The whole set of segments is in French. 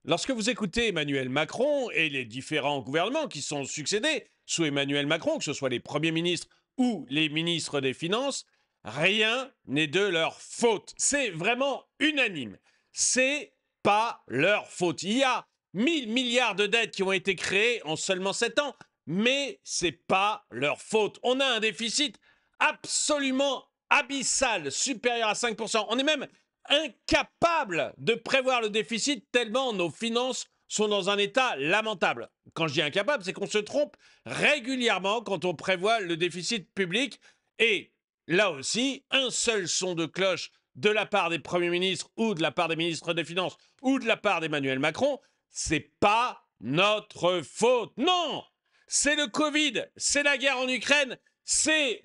Lorsque vous écoutez Emmanuel Macron et les différents gouvernements qui sont succédés sous Emmanuel Macron, que ce soit les premiers ministres ou les ministres des Finances, rien n'est de leur faute. C'est vraiment unanime. C'est pas leur faute. Il y a 1000 milliards de dettes qui ont été créées en seulement 7 ans, mais c'est pas leur faute. On a un déficit absolument abyssal, supérieur à 5%. On est même incapable de prévoir le déficit tellement nos finances sont dans un état lamentable. Quand je dis incapable, c'est qu'on se trompe régulièrement quand on prévoit le déficit public. Et là aussi, un seul son de cloche de la part des premiers ministres ou de la part des ministres des Finances ou de la part d'Emmanuel Macron, c'est pas notre faute. Non, c'est le Covid, c'est la guerre en Ukraine, c'est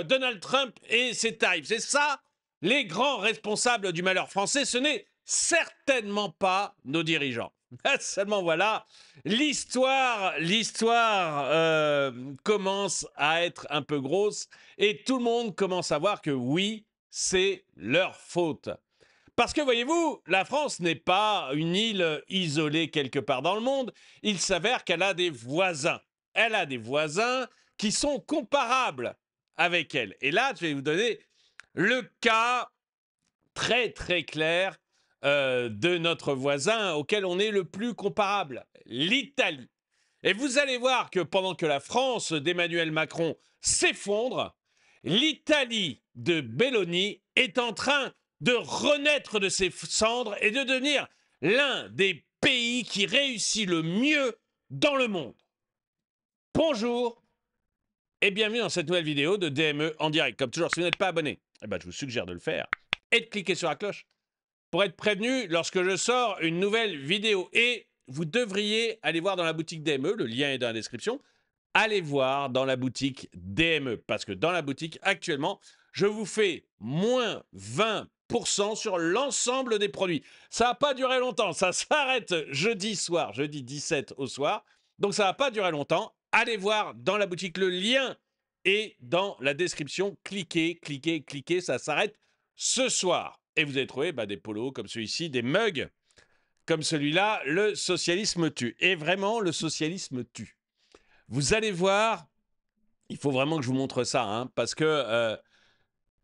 Donald Trump et ses tarifs. C'est ça les grands responsables du malheur français, ce n'est certainement pas nos dirigeants. Seulement voilà, l'histoire commence à être un peu grosse et tout le monde commence à voir que oui, c'est leur faute. Parce que voyez-vous, la France n'est pas une île isolée quelque part dans le monde, il s'avère qu'elle a des voisins. Elle a des voisins qui sont comparables avec elle. Et là, je vais vous donner le cas très très clair de notre voisin auquel on est le plus comparable, l'Italie. Et vous allez voir que pendant que la France d'Emmanuel Macron s'effondre, l'Italie de Belloni est en train de renaître de ses cendres et de devenir l'un des pays qui réussit le mieux dans le monde. Bonjour et bienvenue dans cette nouvelle vidéo de DME en direct. Comme toujours, si vous n'êtes pas abonné, je vous suggère de le faire et de cliquer sur la cloche pour être prévenu lorsque je sors une nouvelle vidéo. Et vous devriez aller voir dans la boutique DME, le lien est dans la description, allez voir dans la boutique DME, parce que dans la boutique, actuellement, je vous fais moins 20% sur l'ensemble des produits. Ça va pas durer longtemps, ça s'arrête jeudi soir, jeudi 17 au soir, donc ça va pas durer longtemps. Allez voir dans la boutique, le lien est dans la description, cliquez, cliquez, cliquez, ça s'arrête ce soir. Et vous allez trouver des polos comme celui-ci, des mugs comme celui-là, le socialisme tue. Et vraiment, le socialisme tue. Vous allez voir, il faut vraiment que je vous montre ça, parce que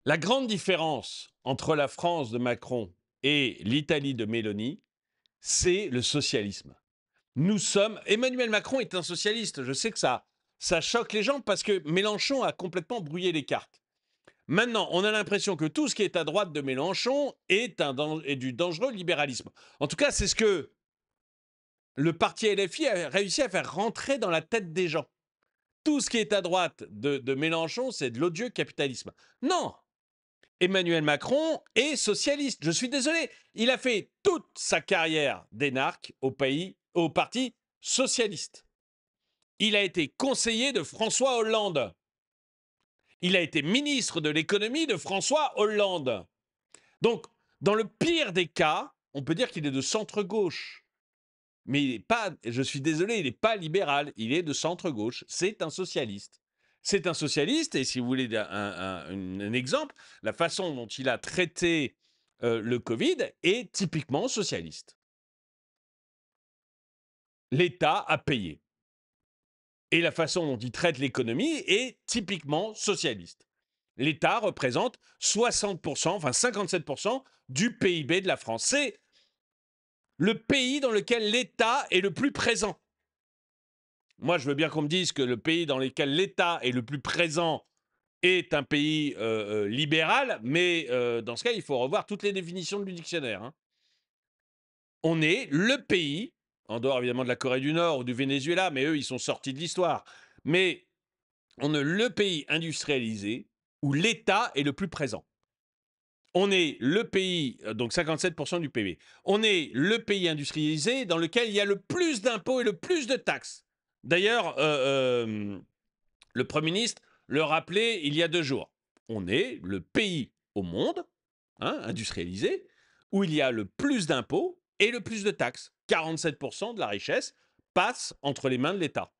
la grande différence entre la France de Macron et l'Italie de Meloni, c'est le socialisme. Emmanuel Macron est un socialiste. Je sais que ça choque les gens parce que Mélenchon a complètement brouillé les cartes. Maintenant, on a l'impression que tout ce qui est à droite de Mélenchon est du dangereux libéralisme. En tout cas, c'est ce que le parti LFI a réussi à faire rentrer dans la tête des gens. Tout ce qui est à droite de Mélenchon, c'est de l'odieux capitalisme. Non, Emmanuel Macron est socialiste. Je suis désolé. Il a fait toute sa carrière d'énarque au parti socialiste. Il a été conseiller de François Hollande. Il a été ministre de l'économie de François Hollande. Donc, dans le pire des cas, on peut dire qu'il est de centre-gauche. Mais il n'est pas, je suis désolé, il n'est pas libéral, il est de centre-gauche. C'est un socialiste. C'est un socialiste, et si vous voulez un exemple, la façon dont il a traité le Covid est typiquement socialiste. L'État a payé. Et la façon dont il traite l'économie est typiquement socialiste. L'État représente 60%, enfin 57% du PIB de la France. C'est le pays dans lequel l'État est le plus présent. Moi, je veux bien qu'on me dise que le pays dans lequel l'État est le plus présent est un pays libéral, mais dans ce cas, il faut revoir toutes les définitions du dictionnaire. On est le pays, en dehors évidemment de la Corée du Nord ou du Venezuela, mais eux, ils sont sortis de l'histoire. Mais on est le pays industrialisé où l'État est le plus présent. On est le pays, donc 57% du PIB, on est le pays industrialisé dans lequel il y a le plus d'impôts et le plus de taxes. D'ailleurs, le Premier ministre le rappelait il y a 2 jours. On est le pays au monde, industrialisé, où il y a le plus d'impôts et le plus de taxes. 47% de la richesse passe entre les mains de l'État.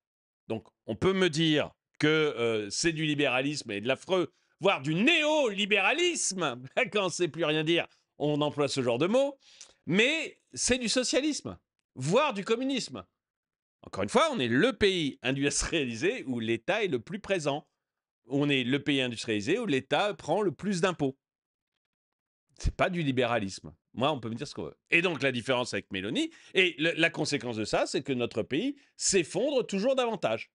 Donc, on peut me dire que c'est du libéralisme et de l'affreux, voire du néolibéralisme, quand on ne sait plus rien dire, on emploie ce genre de mots. mais c'est du socialisme, voire du communisme. Encore une fois, on est le pays industrialisé où l'État est le plus présent. On est le pays industrialisé où l'État prend le plus d'impôts. C'est pas du libéralisme. Moi, on peut me dire ce qu'on veut. Et donc, la différence avec Mélanie, et la conséquence de ça, c'est que notre pays s'effondre toujours davantage.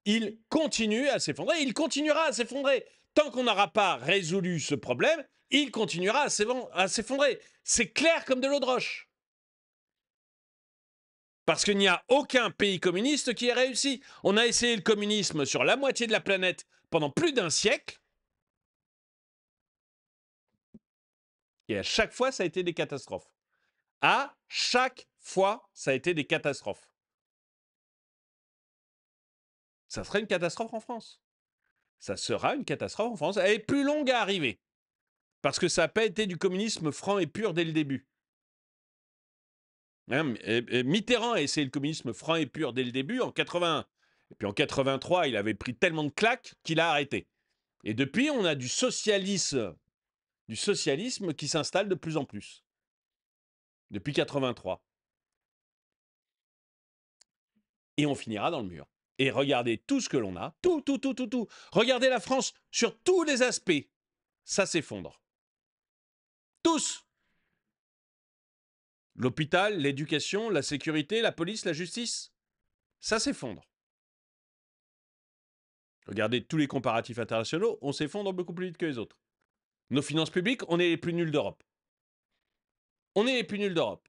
Il continue à s'effondrer, il continuera à s'effondrer. Tant qu'on n'aura pas résolu ce problème, il continuera à s'effondrer. C'est clair comme de l'eau de roche. Parce qu'il n'y a aucun pays communiste qui ait réussi. On a essayé le communisme sur la moitié de la planète pendant plus d'un siècle. Et à chaque fois, ça a été des catastrophes. À chaque fois, ça a été des catastrophes. Ça serait une catastrophe en France. Ça sera une catastrophe en France. Elle est plus longue à arriver. Parce que ça n'a pas été du communisme franc et pur dès le début. Hein, Mitterrand a essayé le communisme franc et pur dès le début, en 81. Et puis en 83, il avait pris tellement de claques qu'il a arrêté. Et depuis, on a du socialisme qui s'installe de plus en plus. Depuis 83. Et on finira dans le mur. Et regardez tout ce que l'on a, tout. Regardez la France sur tous les aspects. Ça s'effondre. Tous. L'hôpital, l'éducation, la sécurité, la police, la justice, ça s'effondre. Regardez tous les comparatifs internationaux, on s'effondre beaucoup plus vite que les autres. Nos finances publiques, on est les plus nuls d'Europe. On est les plus nuls d'Europe.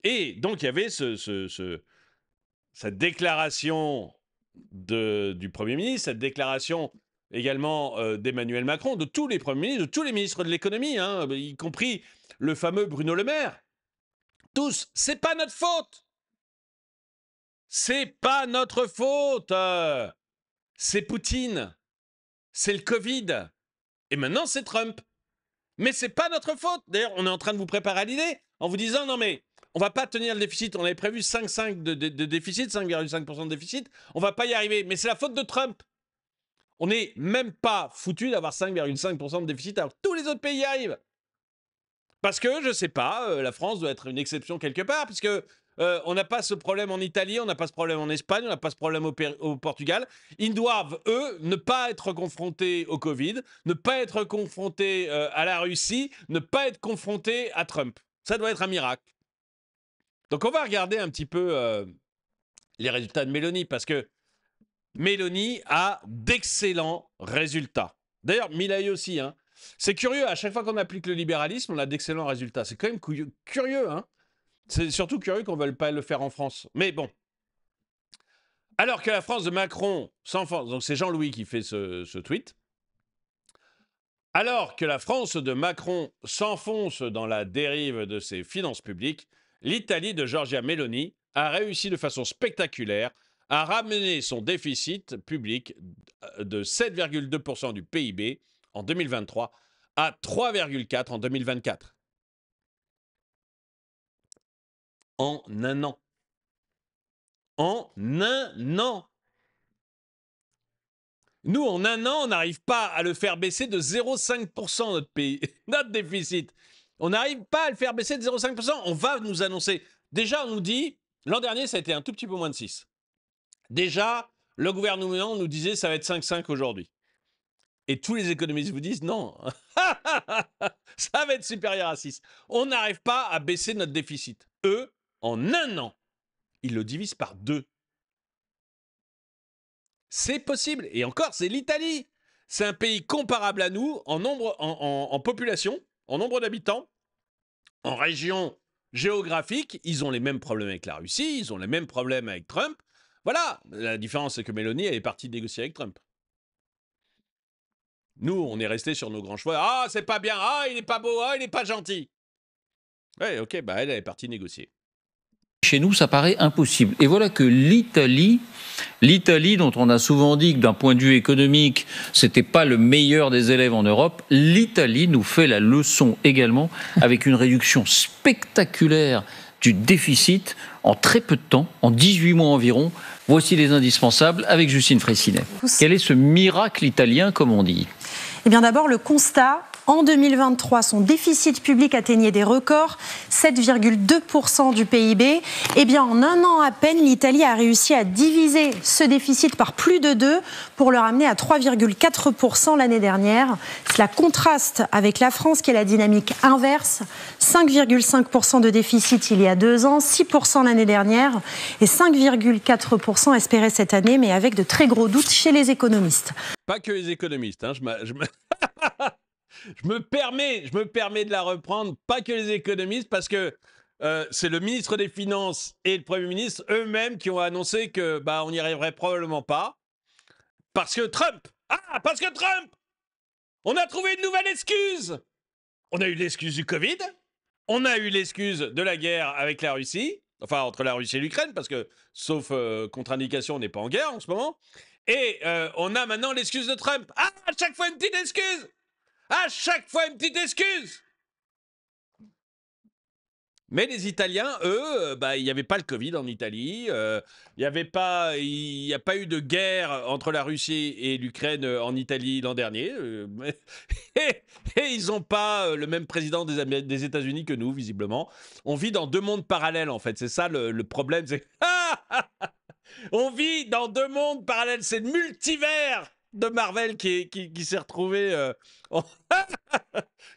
Et donc, il y avait cette déclaration du Premier ministre, cette déclaration également d'Emmanuel Macron, de tous les premiers ministres, de tous les ministres de l'économie, hein, y compris le fameux Bruno Le Maire. Tous, c'est pas notre faute. C'est pas notre faute. C'est Poutine. C'est le Covid. Et maintenant, c'est Trump. Mais c'est pas notre faute. D'ailleurs, on est en train de vous préparer à l'idée en vous disant non mais on va pas tenir le déficit. On avait prévu 5,5 de déficit, 5,5% de déficit. On va pas y arriver. Mais c'est la faute de Trump. On n'est même pas foutu d'avoir 5,5% de déficit alors que tous les autres pays y arrivent. Parce que, je ne sais pas, la France doit être une exception quelque part, puisque on n'a pas ce problème en Italie, on n'a pas ce problème en Espagne, on n'a pas ce problème au Portugal. Ils doivent, eux, ne pas être confrontés au Covid, ne pas être confrontés à la Russie, ne pas être confrontés à Trump. Ça doit être un miracle. Donc on va regarder un petit peu les résultats de Mélanie, parce que Mélanie a d'excellents résultats. D'ailleurs, Milei aussi, hein. C'est curieux, à chaque fois qu'on applique le libéralisme, on a d'excellents résultats. C'est quand même curieux, hein. C'est surtout curieux qu'on ne veuille pas le faire en France. Mais bon. Alors que la France de Macron s'enfonce, donc c'est Jean-Louis qui fait ce tweet. Alors que la France de Macron s'enfonce dans la dérive de ses finances publiques, l'Italie de Giorgia Meloni a réussi de façon spectaculaire à ramener son déficit public de 7,2% du PIB en 2023 à 3,4% en 2024. En un an. En un an. Nous, en un an, on n'arrive pas à le faire baisser de 0,5% notre pays, notre déficit. On n'arrive pas à le faire baisser de 0,5%. On va nous annoncer. Déjà, on nous dit, l'an dernier, ça a été un tout petit peu moins de 6. Déjà, le gouvernement nous disait ça va être 5,5 aujourd'hui. Et tous les économistes vous disent non, ça va être supérieur à 6. On n'arrive pas à baisser notre déficit. Eux, en un an, ils le divisent par 2. C'est possible. Et encore, c'est l'Italie. C'est un pays comparable à nous en nombre, en population, en nombre d'habitants, en région géographique. Ils ont les mêmes problèmes avec la Russie, ils ont les mêmes problèmes avec Trump. Voilà, la différence, c'est que Mélanie, elle est partie négocier avec Trump. Nous, on est resté sur nos grands chevaux. Ah, c'est pas bien. Ah, il est pas beau. Ah, il est pas gentil. Ouais, ok, bah elle est partie négocier. Chez nous, ça paraît impossible. Et voilà que l'Italie, dont on a souvent dit que d'un point de vue économique, c'était pas le meilleur des élèves en Europe, l'Italie nous fait la leçon également avec une réduction spectaculaire du déficit en très peu de temps, en 18 mois environ. Voici les indispensables avec Justine Fraissinet. Quel est ce miracle italien, comme on dit ? Eh bien d'abord, le constat En 2023, son déficit public atteignait des records, 7,2% du PIB. Eh bien, en un an à peine, l'Italie a réussi à diviser ce déficit par plus de 2 pour le ramener à 3,4% l'année dernière. Cela contraste avec la France qui a la dynamique inverse, 5,5% de déficit il y a 2 ans, 6% l'année dernière et 5,4% espéré cette année, mais avec de très gros doutes chez les économistes. Pas que les économistes, hein, je me permets de la reprendre, pas que les économistes, parce que c'est le ministre des Finances et le Premier ministre eux-mêmes qui ont annoncé que on n'y arriverait probablement pas. Parce que Trump, on a trouvé une nouvelle excuse. On a eu l'excuse du Covid, on a eu l'excuse de la guerre avec la Russie, enfin entre la Russie et l'Ukraine, parce que sauf contre-indication, on n'est pas en guerre en ce moment. Et on a maintenant l'excuse de Trump. Ah, à chaque fois une petite excuse. À chaque fois une petite excuse. Mais les Italiens, eux, il n'y avait pas le Covid en Italie. Il n'y a pas eu de guerre entre la Russie et l'Ukraine en Italie l'an dernier. Et ils n'ont pas le même président des États-Unis que nous, visiblement. On vit dans 2 mondes parallèles, en fait. C'est ça le problème. On vit dans 2 mondes parallèles. C'est le multivers de Marvel qui s'est retrouvé,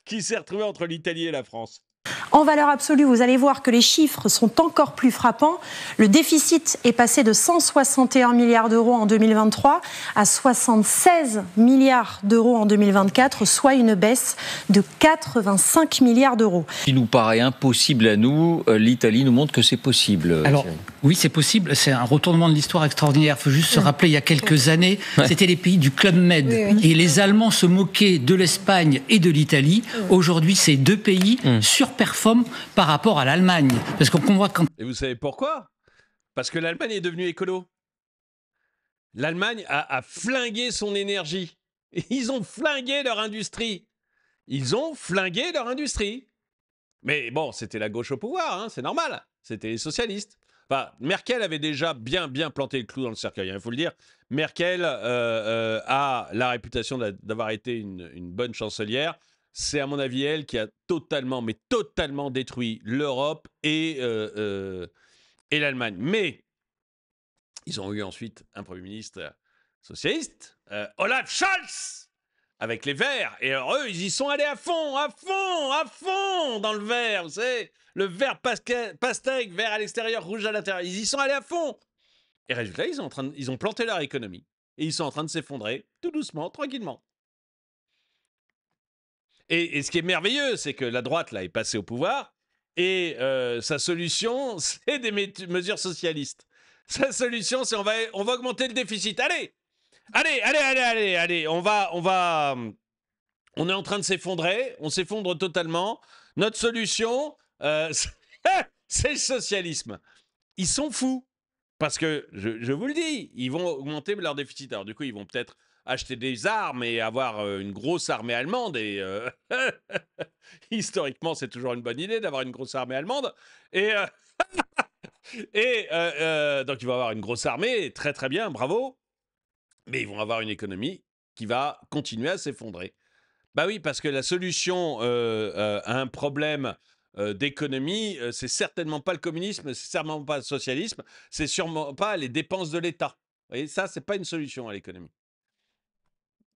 qui s'est retrouvé entre l'Italie et la France. En valeur absolue, vous allez voir que les chiffres sont encore plus frappants. Le déficit est passé de 161 milliards d'euros en 2023 à 76 milliards d'euros en 2024, soit une baisse de 85 milliards d'euros. Ce qui nous paraît impossible à nous, l'Italie nous montre que c'est possible. Alors, oui, c'est possible. C'est un retournement de l'histoire extraordinaire. Il faut juste se rappeler, il y a quelques années, c'était les pays du Club Med. Et les Allemands se moquaient de l'Espagne et de l'Italie. Aujourd'hui, ces 2 pays surperforment par rapport à l'Allemagne. Parce qu'on voit quand... Et vous savez pourquoi? Parce que l'Allemagne est devenue écolo. L'Allemagne a flingué son énergie. Ils ont flingué leur industrie. Mais bon, c'était la gauche au pouvoir, hein, c'est normal. C'était les socialistes. Enfin, Merkel avait déjà bien planté le clou dans le cercueil, il faut le dire. Merkel a la réputation d'avoir été une bonne chancelière. C'est à mon avis elle qui a totalement détruit l'Europe et l'Allemagne. Mais ils ont eu ensuite un Premier ministre socialiste, Olaf Scholz, avec les Verts. Et alors eux, ils y sont allés à fond dans le vert. Vous savez, le vert pastèque, vert à l'extérieur, rouge à l'intérieur. Ils y sont allés à fond. Et résultat, ils ont planté leur économie. Et ils sont en train de s'effondrer, tout doucement, tranquillement. Et ce qui est merveilleux, c'est que la droite, là, est passée au pouvoir, et sa solution, c'est des mesures socialistes. Sa solution, c'est on va augmenter le déficit. Allez, on est en train de s'effondrer, on s'effondre totalement. Notre solution, c'est le socialisme. Ils sont fous, parce que, je vous le dis, ils vont augmenter leur déficit. Alors du coup, ils vont peut-être acheter des armes et avoir une grosse armée allemande. Et historiquement, c'est toujours une bonne idée d'avoir une grosse armée allemande. Et donc, ils vont avoir une grosse armée, très très bien, bravo. Mais ils vont avoir une économie qui va continuer à s'effondrer. Bah oui, parce que la solution à un problème d'économie, c'est certainement pas le communisme, c'est certainement pas le socialisme, c'est sûrement pas les dépenses de l'État. Vous voyez, ça, c'est pas une solution à l'économie.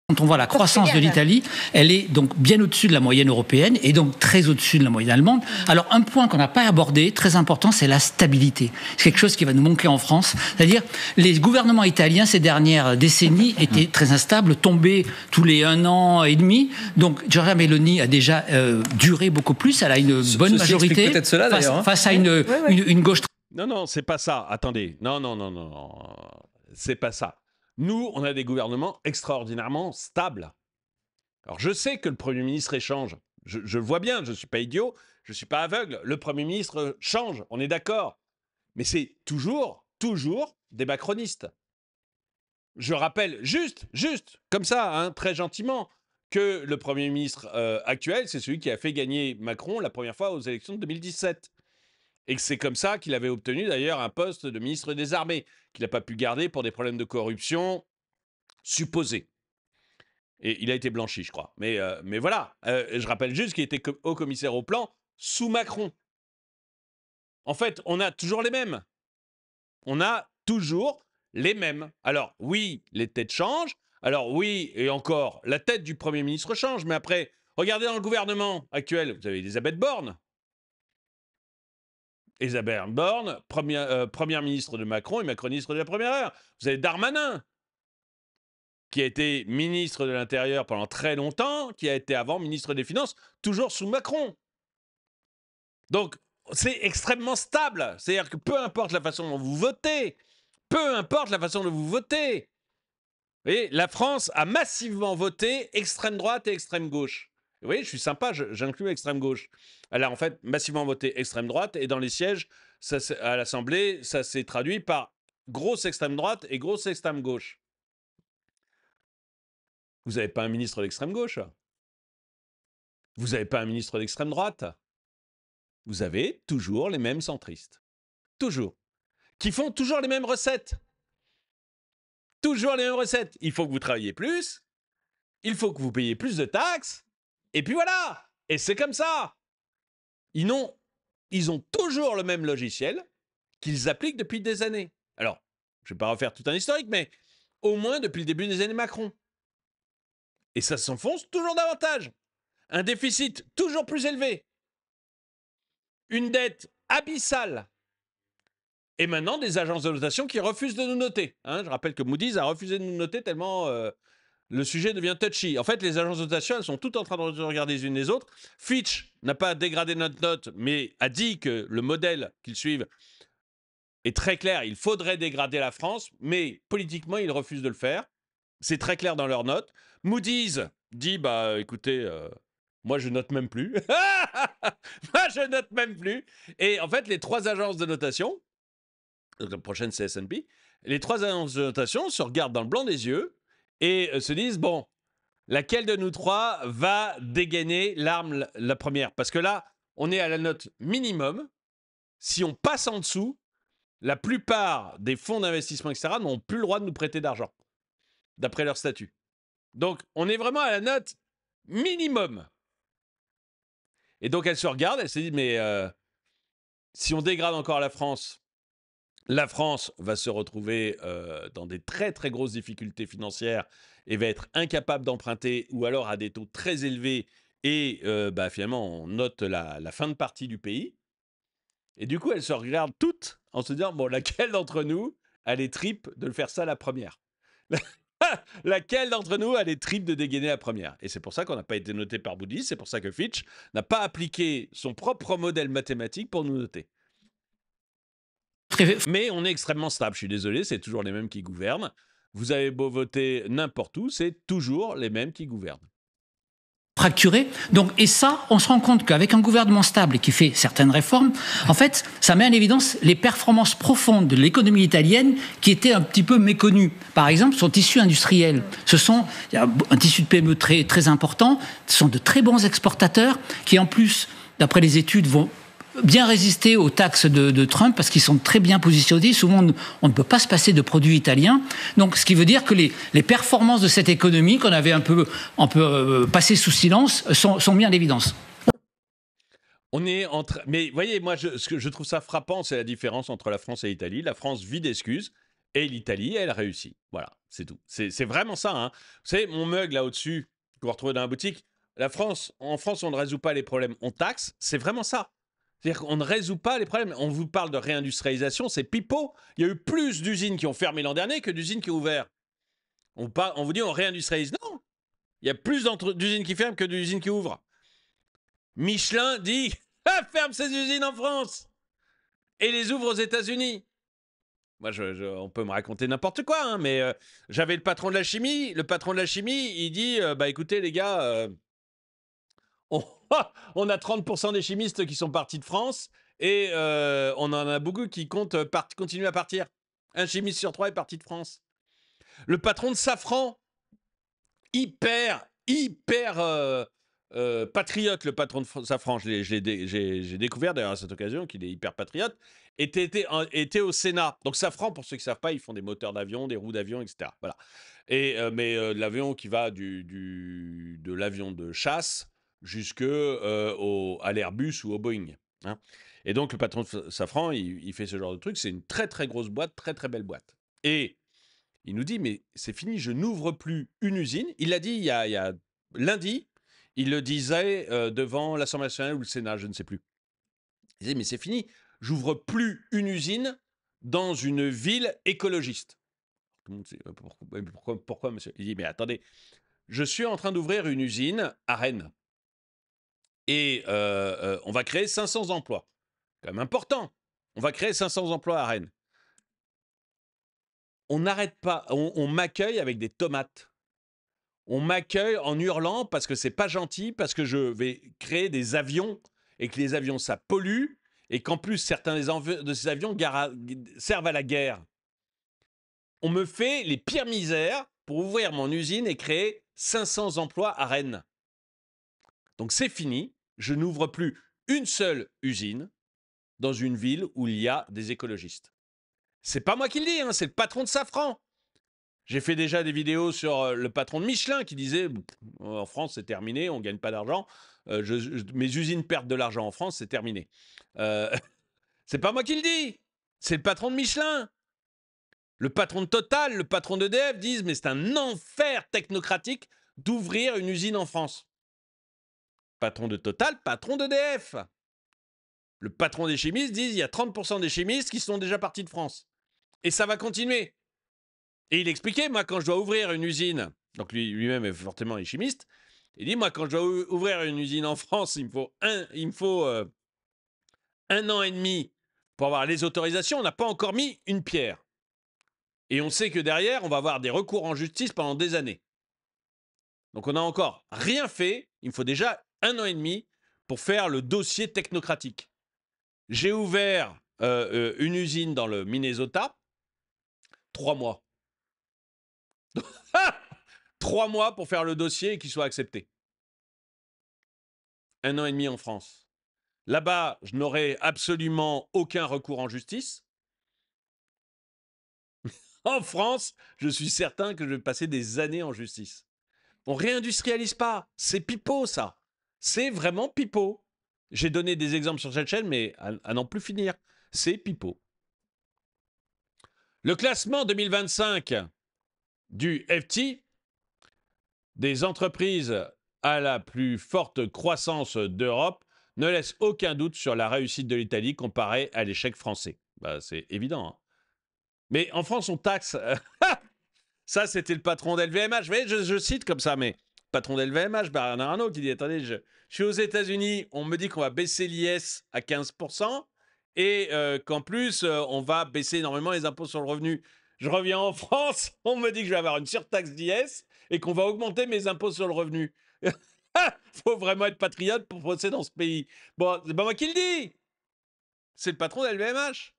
Quand on voit la croissance de l'Italie, elle est donc bien au-dessus de la moyenne européenne et donc très au-dessus de la moyenne allemande. Alors un point qu'on n'a pas abordé, très important, c'est la stabilité. C'est quelque chose qui va nous manquer en France. C'est-à-dire, les gouvernements italiens ces dernières décennies étaient très instables, tombaient tous les 1 an et demi. Donc Giorgia Meloni a déjà duré beaucoup plus. Elle a une bonne majorité peut-être cela, face à une gauche. Non, c'est pas ça. Attendez. Non. C'est pas ça. Nous, on a des gouvernements extraordinairement stables. Alors, je sais que le Premier ministre échange. Je le vois bien, je ne suis pas idiot, je ne suis pas aveugle. Le Premier ministre change, on est d'accord. Mais c'est toujours des macronistes. Je rappelle juste, comme ça, hein, très gentiment, que le Premier ministre actuel, c'est celui qui a fait gagner Macron la première fois aux élections de 2017. Et que c'est comme ça qu'il avait obtenu d'ailleurs un poste de ministre des Armées, qu'il n'a pas pu garder pour des problèmes de corruption supposés. Et il a été blanchi, je crois. Mais voilà, je rappelle juste qu'il était haut commissaire au plan sous Macron. En fait, on a toujours les mêmes. On a toujours les mêmes. Alors oui, les têtes changent. Alors oui, et encore, la tête du Premier ministre change. Mais après, regardez dans le gouvernement actuel, vous avez Elisabeth Borne. Elisabeth Borne, première ministre de Macron et macroniste de la première heure. Vous avez Darmanin, qui a été ministre de l'Intérieur pendant très longtemps, qui a été avant ministre des Finances, toujours sous Macron. Donc, c'est extrêmement stable. C'est-à-dire que peu importe la façon dont vous votez, peu importe la façon dont vous votez, vous voyez, la France a massivement voté extrême droite et extrême gauche. Vous voyez, je suis sympa, j'inclus l'extrême gauche. Elle a en fait massivement voté extrême droite et dans les sièges à l'Assemblée, ça s'est traduit par grosse extrême droite et grosse extrême gauche. Vous n'avez pas un ministre d'extrême gauche. Vous n'avez pas un ministre d'extrême droite. Vous avez toujours les mêmes centristes. Toujours. Qui font toujours les mêmes recettes. Toujours les mêmes recettes. Il faut que vous travailliez plus. Il faut que vous payiez plus de taxes. Et puis voilà. Et c'est comme ça. Ils ont toujours le même logiciel qu'ils appliquent depuis des années. Alors, je ne vais pas refaire tout un historique, mais au moins depuis le début des années Macron. Et ça s'enfonce toujours davantage. Un déficit toujours plus élevé. Une dette abyssale. Et maintenant, des agences de notation qui refusent de nous noter. Hein, je rappelle que Moody's a refusé de nous noter tellement le sujet devient touchy. En fait, les agences de notation, elles sont toutes en train de regarder les unes les autres. Fitch n'a pas dégradé notre note, mais a dit que le modèle qu'ils suivent est très clair. Il faudrait dégrader la France, mais politiquement, ils refusent de le faire. C'est très clair dans leurs notes. Moody's dit, bah écoutez, moi je note même plus. Moi je note même plus. Et en fait, les trois agences de notation, donc la prochaine c'est S&P, les trois agences de notation se regardent dans le blanc des yeux et se disent, bon, laquelle de nous trois va dégainer l'arme la première? Parce que là, on est à la note minimum. Si on passe en dessous, la plupart des fonds d'investissement, etc., n'ont plus le droit de nous prêter d'argent, d'après leur statut. Donc, on est vraiment à la note minimum. Et donc, elle se regarde, elle se dit, mais si on dégrade encore la France va se retrouver dans des très, très grosses difficultés financières et va être incapable d'emprunter ou alors à des taux très élevés et finalement, on note la fin de partie du pays. Et du coup, elles se regardent toutes en se disant, bon, laquelle d'entre nous a les tripes de le faire ça la première? Laquelle d'entre nous a les tripes de dégainer la première? Et c'est pour ça qu'on n'a pas été noté par Moody's, c'est pour ça que Fitch n'a pas appliqué son propre modèle mathématique pour nous noter. Mais on est extrêmement stable, je suis désolé, c'est toujours les mêmes qui gouvernent. Vous avez beau voter n'importe où, c'est toujours les mêmes qui gouvernent. Fracturé. Donc, et ça, on se rend compte qu'avec un gouvernement stable et qui fait certaines réformes, en fait, ça met en évidence les performances profondes de l'économie italienne qui étaient un petit peu méconnues. Par exemple, son tissu industriel. Il y a un tissu de PME très, très important. Ce sont de très bons exportateurs qui, en plus, d'après les études, vont bien résister aux taxes de Trump parce qu'ils sont très bien positionnés. Souvent, on ne peut pas se passer de produits italiens. Donc, ce qui veut dire que les performances de cette économie qu'on avait un peu passé sous silence sont mis en évidence. Mais vous voyez, moi, ce que je trouve ça frappant, c'est la différence entre la France et l'Italie. La France vit d'excuses et l'Italie, elle réussit. Voilà, c'est tout. C'est vraiment ça. Hein. Vous savez, mon mug là au-dessus, que vous retrouvez dans la boutique, en France, on ne résout pas les problèmes, on taxe. C'est vraiment ça. C'est-à-dire qu'on ne résout pas les problèmes. On vous parle de réindustrialisation, c'est pipeau. Il y a eu plus d'usines qui ont fermé l'an dernier que d'usines qui ont ouvert. On vous dit on réindustrialise. Non, il y a plus d'usines qui ferment que d'usines qui ouvrent. Michelin dit ferme ses usines en France et les ouvre aux États-Unis. Moi, on peut me raconter n'importe quoi, hein, mais j'avais le patron de la chimie. Le patron de la chimie, il dit écoutez les gars, on a 30% des chimistes qui sont partis de France et on en a beaucoup qui comptent continuer à partir. Un chimiste sur 3 est parti de France. Le patron de Safran, hyper patriote, le patron de Safran, j'ai découvert d'ailleurs à cette occasion qu'il est hyper patriote, était au Sénat. Donc Safran, pour ceux qui ne savent pas, ils font des moteurs d'avion, des roues d'avion, etc. Voilà. L'avion qui va de l'avion de chasse jusqu'à l'Airbus ou au Boeing. Hein. Et donc le patron de Safran, il fait ce genre de truc. C'est une très très grosse boîte, très très belle boîte. Et il nous dit, mais c'est fini, je n'ouvre plus une usine. Il l'a dit il y a lundi. Il le disait devant l'Assemblée nationale ou le Sénat, je ne sais plus. Il disait, mais c'est fini, j'ouvre plus une usine dans une ville écologiste. Tout le monde dit, pourquoi, monsieur? Il dit, mais attendez, je suis en train d'ouvrir une usine à Rennes. Et on va créer 500 emplois. Quand même important. On va créer 500 emplois à Rennes. On n'arrête pas, on m'accueille avec des tomates. On m'accueille en hurlant parce que c'est pas gentil, parce que je vais créer des avions et que les avions ça pollue et qu'en plus certains de ces avions servent à la guerre. On me fait les pires misères pour ouvrir mon usine et créer 500 emplois à Rennes. Donc c'est fini, je n'ouvre plus une seule usine dans une ville où il y a des écologistes. C'est pas moi qui le dis, hein, c'est le patron de Safran. J'ai fait déjà des vidéos sur le patron de Michelin qui disait en France c'est terminé, on ne gagne pas d'argent. Mes usines perdent de l'argent en France, c'est terminé. C'est pas moi qui le dis, c'est le patron de Michelin. Le patron de Total, le patron d'EDF disent mais c'est un enfer technocratique d'ouvrir une usine en France. Patron de Total, patron d'EDF. Le patron des chimistes disent il y a 30% des chimistes qui sont déjà partis de France. Et ça va continuer. Et il expliquait, moi, quand je dois ouvrir une usine, donc lui-même est fortement chimiste, il dit, moi, quand je dois ouvrir une usine en France, il me faut 1 an et demi pour avoir les autorisations. On n'a pas encore mis une pierre. Et on sait que derrière, on va avoir des recours en justice pendant des années. Donc on n'a encore rien fait. Il me faut déjà 1 an et demi pour faire le dossier technocratique. J'ai ouvert une usine dans le Minnesota, 3 mois. 3 mois pour faire le dossier et qu'il soit accepté. 1 an et demi en France. Là-bas, je n'aurai absolument aucun recours en justice. En France, je suis certain que je vais passer des années en justice. On réindustrialise pas. C'est pipeau, ça. C'est vraiment pipeau. J'ai donné des exemples sur cette chaîne, mais à n'en plus finir. C'est pipeau. Le classement 2025 du FT, des entreprises à la plus forte croissance d'Europe, ne laisse aucun doute sur la réussite de l'Italie comparée à l'échec français. Bah, c'est évident. Hein. Mais en France, on taxe. Ça, c'était le patron d'LVMH. Vous voyez, je cite comme ça, mais patron d'LVMH, Bernard Arnault, qui dit attendez, je suis aux États-Unis, on me dit qu'on va baisser l'IS à 15% et qu'en plus, on va baisser énormément les impôts sur le revenu. Je reviens en France, on me dit que je vais avoir une surtaxe d'IS et qu'on va augmenter mes impôts sur le revenu. Faut vraiment être patriote pour bosser dans ce pays. Bon, c'est pas moi qui le dis. C'est le patron d'LVMH.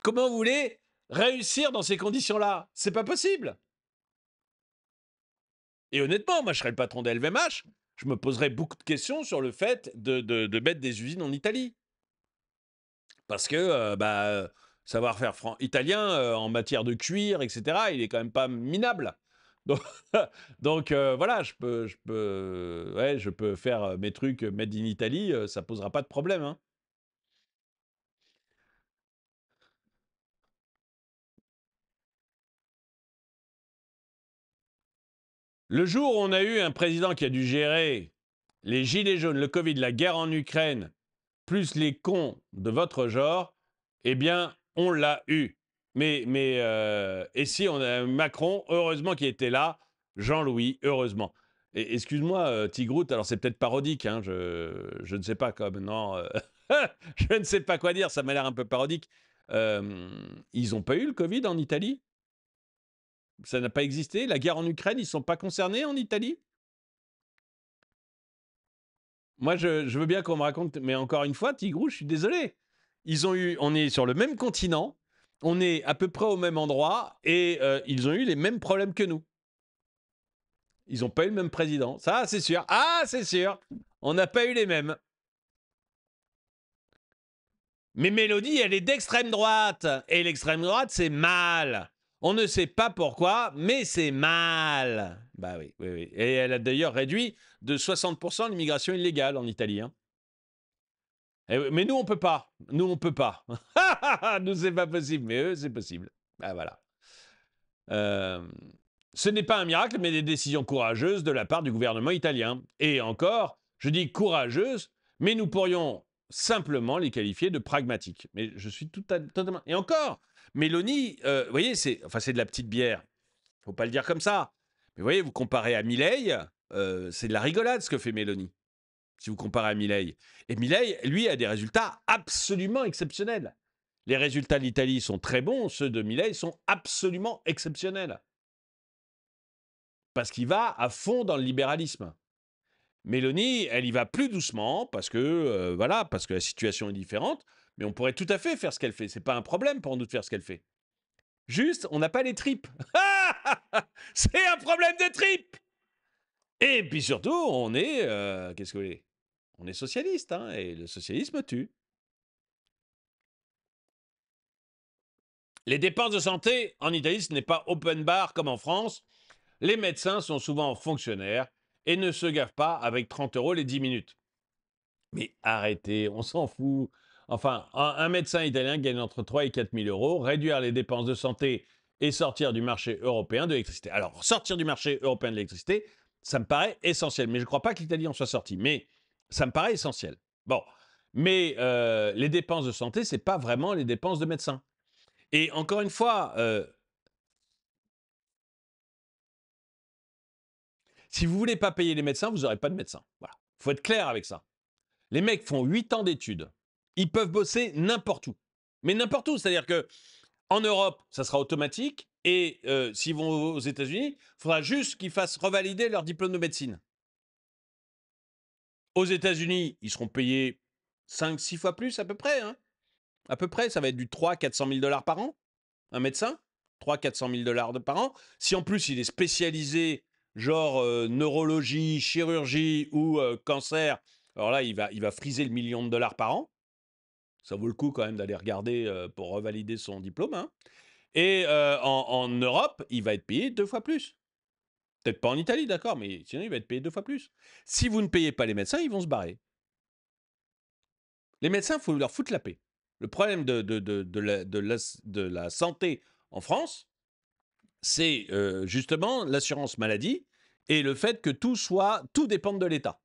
Comment vous voulez réussir dans ces conditions-là? C'est pas possible. Et honnêtement, moi, je serais le patron d'LVMH, je me poserais beaucoup de questions sur le fait de mettre des usines en Italie. Parce que, savoir-faire italien en matière de cuir, etc., il est quand même pas minable. Donc voilà, je peux faire mes trucs made in Italy, ça posera pas de problème. Hein. Le jour où on a eu un président qui a dû gérer les gilets jaunes, le Covid, la guerre en Ukraine, plus les cons de votre genre, eh bien, on l'a eu. Et si on a Macron, heureusement qu'il était là, Jean-Louis, heureusement. Et excuse-moi, Tigrout, alors c'est peut-être parodique, hein, je ne sais pas quoi maintenant. Je ne sais pas quoi dire, ça m'a l'air un peu parodique. Ils n'ont pas eu le Covid en Italie? Ça n'a pas existé? La guerre en Ukraine, ils ne sont pas concernés en Italie? Moi, je veux bien qu'on me raconte, mais encore une fois, Tigrou, je suis désolé. On est sur le même continent, on est à peu près au même endroit, et ils ont eu les mêmes problèmes que nous. Ils n'ont pas eu le même président. Ça, c'est sûr. Ah, c'est sûr. On n'a pas eu les mêmes. Mais Mélanie, elle est d'extrême droite. Et l'extrême droite, c'est mal. On ne sait pas pourquoi, mais c'est mal. Bah oui, oui, oui. Et elle a d'ailleurs réduit de 60% l'immigration illégale en Italie. Hein. Mais nous, on peut pas. Nous, on peut pas. Nous, c'est pas possible. Mais eux, c'est possible. Ah, voilà. Ce n'est pas un miracle, mais des décisions courageuses de la part du gouvernement italien. Et encore, je dis courageuses, mais nous pourrions simplement les qualifier de pragmatiques. Mais je suis totalement... Et encore, Mélanie, vous voyez, c'est de la petite bière. Faut pas le dire comme ça. Mais vous voyez, vous comparez à Milei, c'est de la rigolade ce que fait Mélanie. Si vous comparez à Milei. Et Milei, lui, a des résultats absolument exceptionnels. Les résultats de l'Italie sont très bons, ceux de Milei sont absolument exceptionnels. Parce qu'il va à fond dans le libéralisme. Mélanie, elle y va plus doucement parce que voilà, parce que la situation est différente, mais on pourrait tout à fait faire ce qu'elle fait. C'est pas un problème pour nous de faire ce qu'elle fait. Juste, on n'a pas les tripes. C'est un problème de tripes. Et puis surtout, on est qu'est-ce que vous voulez ? On est socialiste, hein, et le socialisme tue. Les dépenses de santé en Italie, ce n'est pas open bar comme en France. Les médecins sont souvent fonctionnaires et ne se gavent pas avec 30 € les 10 minutes. Mais arrêtez, on s'en fout. Enfin, un médecin italien gagne entre 3 et 4 000 €. Réduire les dépenses de santé et sortir du marché européen de l'électricité. Alors, sortir du marché européen de l'électricité, ça me paraît essentiel. Mais je ne crois pas que l'Italie en soit sortie. Mais ça me paraît essentiel. Bon. Mais les dépenses de santé, ce n'est pas vraiment les dépenses de médecins. Et encore une fois, si vous ne voulez pas payer les médecins, vous n'aurez pas de médecins. Voilà. Il faut être clair avec ça. Les mecs font 8 ans d'études. Ils peuvent bosser n'importe où. Mais n'importe où. C'est-à-dire qu'en Europe, ça sera automatique. Et s'ils vont aux États-Unis, il faudra juste qu'ils fassent revalider leur diplôme de médecine. Aux États-Unis, ils seront payés 5-6 fois plus à peu près. Hein. À peu près, ça va être du 300-400 000 $ par an. Un médecin, 300-400 000 $ par an. Si en plus il est spécialisé, genre neurologie, chirurgie ou cancer, alors là, il va friser le $1 million par an. Ça vaut le coup quand même d'aller regarder pour revalider son diplôme. Hein. Et en Europe, il va être payé 2 fois plus. Peut-être pas en Italie, d'accord, mais sinon il va être payé 2 fois plus. Si vous ne payez pas les médecins, ils vont se barrer. Les médecins, il faut leur foutre la paix. Le problème de la santé en France, c'est justement l'assurance maladie et le fait que tout dépende de l'État.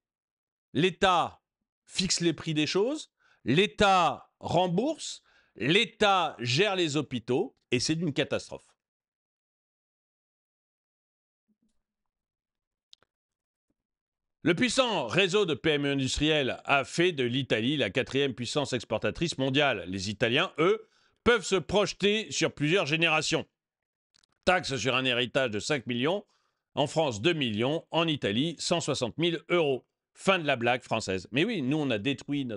L'État fixe les prix des choses, l'État rembourse, l'État gère les hôpitaux et c'est d'une catastrophe. Le puissant réseau de PME industrielles a fait de l'Italie la 4e puissance exportatrice mondiale. Les Italiens, eux, peuvent se projeter sur plusieurs générations. Taxe sur un héritage de 5 millions, en France 2 millions, en Italie 160 000 €. Fin de la blague française. Mais oui, nous on a détruit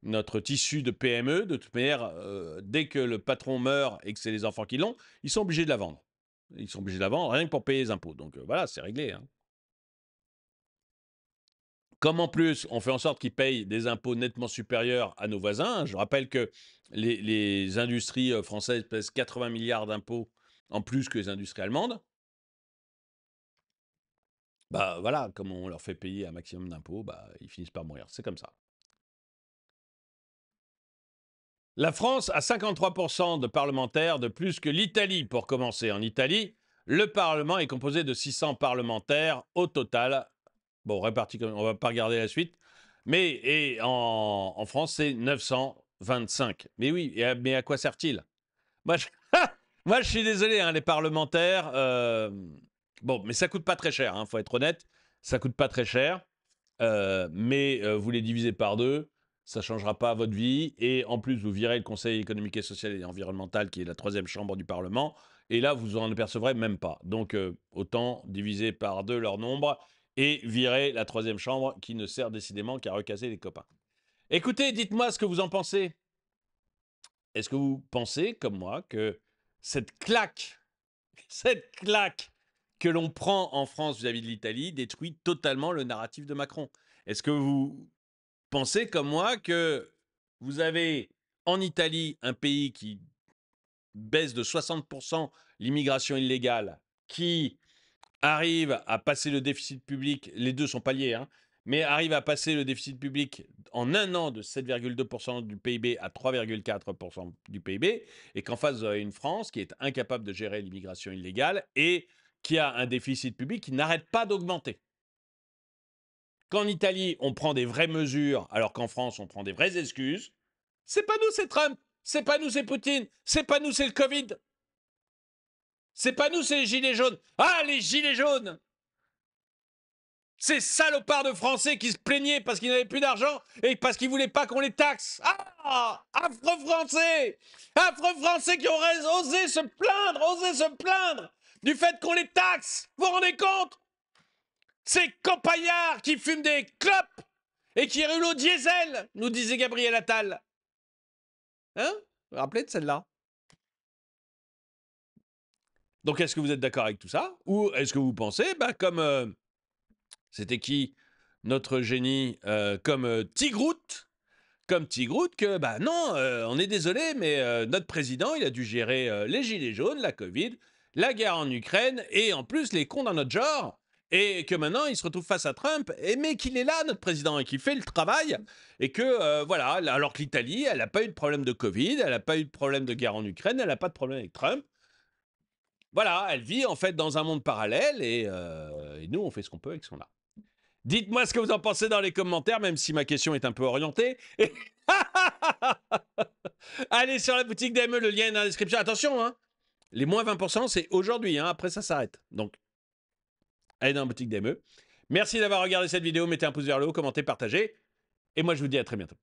notre tissu de PME. De toute manière, dès que le patron meurt et que c'est les enfants qui l'ont, ils sont obligés de la vendre. Ils sont obligés de la vendre rien que pour payer les impôts. Donc voilà, c'est réglé. Hein. Comme en plus, on fait en sorte qu'ils payent des impôts nettement supérieurs à nos voisins. Je rappelle que les industries françaises pèsent 80 milliards d'impôts en plus que les industries allemandes. Bah voilà, comme on leur fait payer un maximum d'impôts, bah, ils finissent par mourir. C'est comme ça. La France a 53% de parlementaires de plus que l'Italie. Pour commencer, en Italie, le Parlement est composé de 600 parlementaires au total. Bon, répartis comme on va pas regarder la suite. Mais en France, c'est 925. Mais oui, mais à quoi sert-il ? Moi, moi, je suis désolé, hein, les parlementaires. Bon, mais ça coûte pas très cher, faut être honnête. Ça coûte pas très cher. Mais vous les divisez par 2, ça ne changera pas votre vie. Et en plus, vous virez le Conseil économique et social et environnemental, qui est la 3e chambre du Parlement. Et là, vous en apercevrez même pas. Donc, autant diviser par 2 leur nombre et virer la 3e chambre qui ne sert décidément qu'à recasser les copains. Écoutez, dites-moi ce que vous en pensez. Est-ce que vous pensez, comme moi, que cette claque que l'on prend en France vis-à-vis de l'Italie détruit totalement le narratif de Macron. Est-ce que vous pensez comme moi que vous avez en Italie un pays qui baisse de 60% l'immigration illégale, qui arrive à passer le déficit public, les deux sont pas liés, hein, mais arrive à passer le déficit public en un an de 7,2% du PIB à 3,4% du PIB, et qu'en face, vous avez une France qui est incapable de gérer l'immigration illégale et qui a un déficit public qui n'arrête pas d'augmenter. Qu'en Italie, on prend des vraies mesures, alors qu'en France, on prend des vraies excuses, c'est pas nous, c'est Trump, c'est pas nous, c'est Poutine, c'est pas nous, c'est le Covid. C'est pas nous, c'est les gilets jaunes. Ah, les gilets jaunes! Ces salopards de Français qui se plaignaient parce qu'ils n'avaient plus d'argent et parce qu'ils voulaient pas qu'on les taxe. Ah! Affreux Français! Affreux Français qui auraient osé se plaindre du fait qu'on les taxe! Vous vous rendez compte? Ces campagnards qui fument des clopes et qui roulent au diesel, nous disait Gabriel Attal. Hein? Vous vous rappelez de celle-là? Donc, est-ce que vous êtes d'accord avec tout ça? Ou est-ce que vous pensez, comme... c'était qui notre génie? Comme Tigrout, que, non, on est désolé, mais notre président, il a dû gérer les gilets jaunes, la Covid, la guerre en Ukraine, et en plus les cons dans notre genre, et que maintenant, il se retrouve face à Trump, mais qu'il est là, notre président, et qu'il fait le travail, et que, voilà, alors que l'Italie, elle n'a pas eu de problème de Covid, elle n'a pas eu de problème de guerre en Ukraine, elle n'a pas de problème avec Trump. Voilà, elle vit en fait dans un monde parallèle et nous, on fait ce qu'on peut avec ce qu'on a. Dites-moi ce que vous en pensez dans les commentaires, même si ma question est un peu orientée. Et... Allez sur la boutique DME, le lien est dans la description. Attention, hein, les moins 20%, c'est aujourd'hui, hein, après ça s'arrête. Donc, allez dans la boutique DME. Merci d'avoir regardé cette vidéo, mettez un pouce vers le haut, commentez, partagez. Et moi, je vous dis à très bientôt.